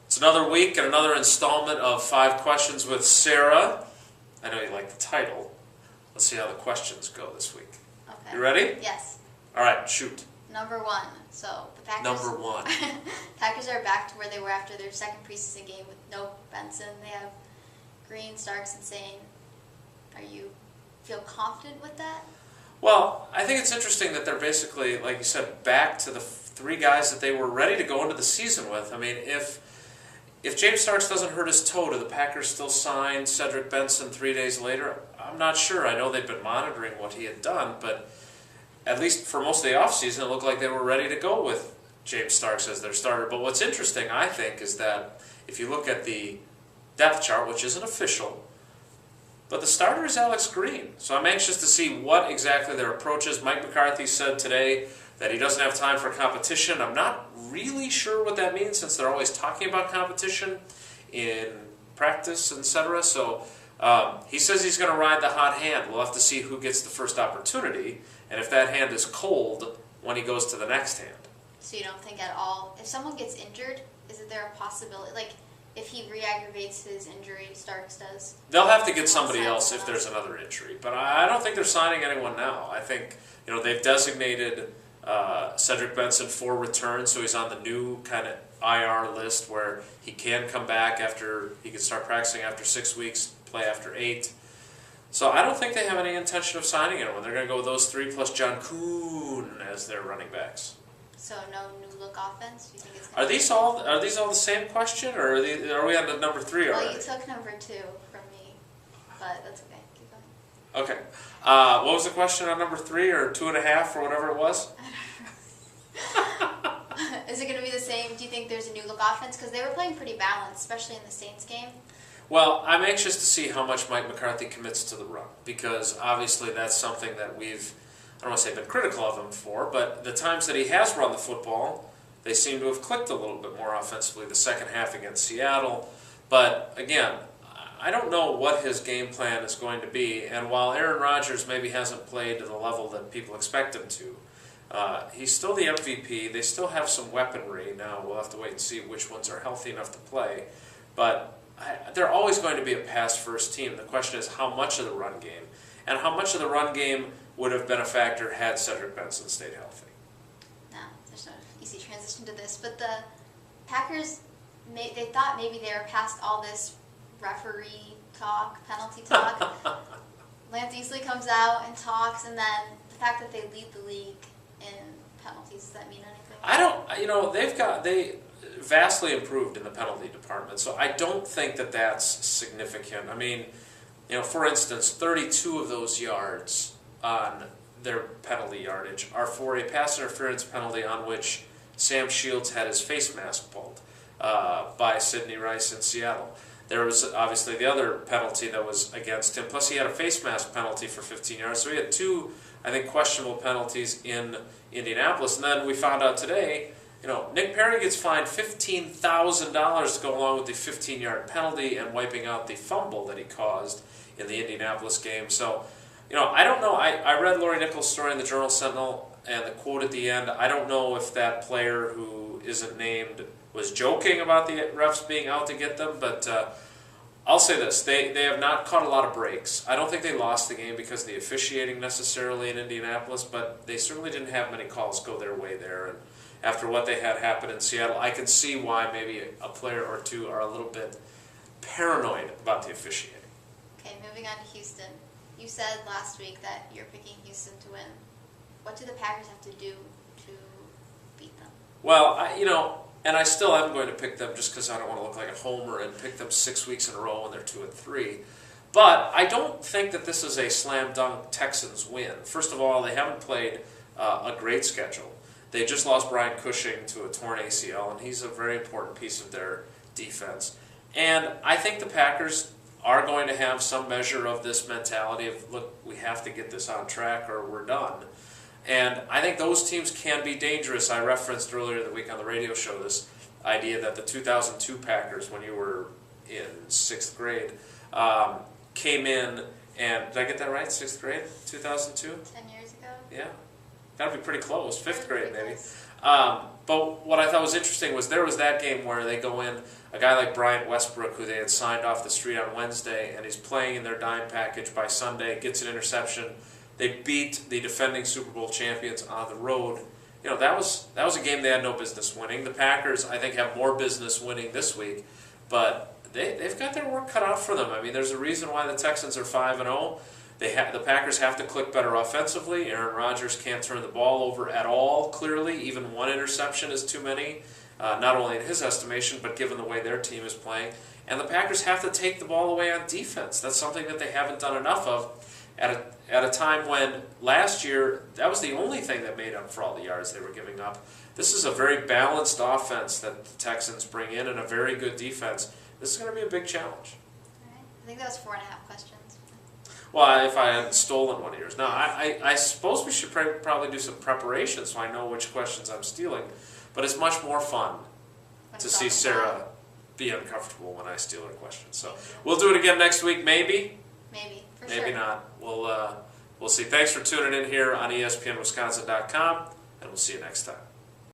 It's another week and another installment of 5 Questions with Sarah. I know you like the title. Let's see how the questions go this week. Okay. You ready? Yes. All right, shoot. Number 1. So the Packers. Number 1. Packers are back to where they were after their second preseason game with no Benson. They have Green, Starks, and Sane. Are you feel confident with that? Well, I think it's interesting that they're basically, like you said, back to the 3 guys that they were ready to go into the season with. I mean, if James Starks doesn't hurt his toe, do the Packers still sign Cedric Benson 3 days later? I'm not sure. I know they've been monitoring what he had done, but at least for most of the offseason, it looked like they were ready to go with James Starks as their starter. But what's interesting, I think, is that if you look at the depth chart, which isn't official, but the starter is Alex Green. So I'm anxious to see what exactly their approach is. Mike McCarthy said today that he doesn't have time for competition. I'm not really sure what that means since they're always talking about competition in practice, etc. So he says he's going to ride the hot hand. We'll have to see who gets the first opportunity and if that hand is cold when he goes to the next hand. So you don't think at all, if someone gets injured, is there a possibility, like if he re-aggravates his injury, Starks does? They'll have to get somebody else if there's another injury. But I don't think they're signing anyone now. I think they've designated Cedric Benson for return, so he's on the new kind of IR list where he can come back after, he can start practicing after 6 weeks, play after 8. So I don't think they have any intention of signing anyone. They're going to go with those 3 plus John Kuhn as their running backs. So no new look offense? Do you think it's Are these all the same question, or are we on to number 3 already? Well, you took number 2 from me, but that's okay. Keep going. Okay. What was the question on number 3 or 2.5 or whatever it was? Is it going to be the same? Do you think there's a new look offense? Because they were playing pretty balanced, especially in the Saints game. Well, I'm anxious to see how much Mike McCarthy commits to the run, because obviously that's something that we've, I don't want to say been critical of him for, but the times that he has run the football, they seem to have clicked a little bit more offensively the second half against Seattle. But again, I don't know what his game plan is going to be, and while Aaron Rodgers maybe hasn't played to the level that people expect him to, he's still the MVP. They still have some weaponry. Now we'll have to wait and see which ones are healthy enough to play. But they're always going to be a pass-first team. The question is how much of the run game, and how much of the run game would have been a factor had Cedric Benson stayed healthy. No, there's no easy transition to this. But the Packers, they thought maybe they were past all this referee talk, penalty talk. Lance Easley comes out and talks, and then the fact that they lead the league in penalties, does that mean anything? They vastly improved in the penalty department, so I don't think that that's significant. I mean, for instance, 32 of those yards on their penalty yardage are for a pass interference penalty on which Sam Shields had his face mask pulled by Sidney Rice in Seattle. There was obviously the other penalty that was against him, plus he had a face mask penalty for 15 yards, so he had 2, I think, questionable penalties in Indianapolis. And then we found out today, Nick Perry gets fined $15,000 to go along with the 15-yard penalty and wiping out the fumble that he caused in the Indianapolis game. So, I don't know. I read Lori Nichols' story in the Journal-Sentinel, and the quote at the end, I don't know if that player who isn't named was joking about the refs being out to get them, but I'll say this. They have not caught a lot of breaks. I don't think they lost the game because of the officiating necessarily in Indianapolis, but they certainly didn't have many calls go their way there. And after what they had happen in Seattle, I can see why maybe a player or two are a little bit paranoid about the officiating. Okay, moving on to Houston. You said last week that you're picking Houston to win. What do the Packers have to do to beat them? Well, and I still am going to pick them just because I don't want to look like a homer and pick them 6 weeks in a row when they're 2-3. But I don't think that this is a slam dunk Texans win. First of all, they haven't played a great schedule. They just lost Brian Cushing to a torn ACL, and he's a very important piece of their defense. And I think the Packers are going to have some measure of this mentality of, look, we have to get this on track or we're done. And I think those teams can be dangerous. I referenced earlier in the week on the radio show this idea that the 2002 Packers, when you were in 6th grade, came in and, did I get that right, 6th grade, 2002? 10 years ago? Yeah. Got to be pretty close, 5th grade maybe. But what I thought was interesting was there was that game where they go in, a guy like Bryant Westbrook, who they had signed off the street on Wednesday, and he's playing in their dime package by Sunday, gets an interception. They beat the defending Super Bowl champions on the road. You know, that was a game they had no business winning. The Packers, I think, have more business winning this week, but they've got their work cut out for them. I mean, there's a reason why the Texans are 5-0. The Packers have to click better offensively. Aaron Rodgers can't turn the ball over at all, clearly. Even one interception is too many, not only in his estimation, but given the way their team is playing. And the Packers have to take the ball away on defense. That's something that they haven't done enough of at a time when last year that was the only thing that made up for all the yards they were giving up. This is a very balanced offense that the Texans bring in and a very good defense. This is going to be a big challenge. All right. I think that was 4.5 questions. Well, if I hadn't stolen one of yours. Now, I suppose we should probably do some preparation so I know which questions I'm stealing. But it's much more fun to see Sarah be uncomfortable when I steal her questions. So we'll do it again next week, maybe. Maybe, for sure. Maybe not. We'll see. Thanks for tuning in here on ESPNWisconsin.com, and we'll see you next time.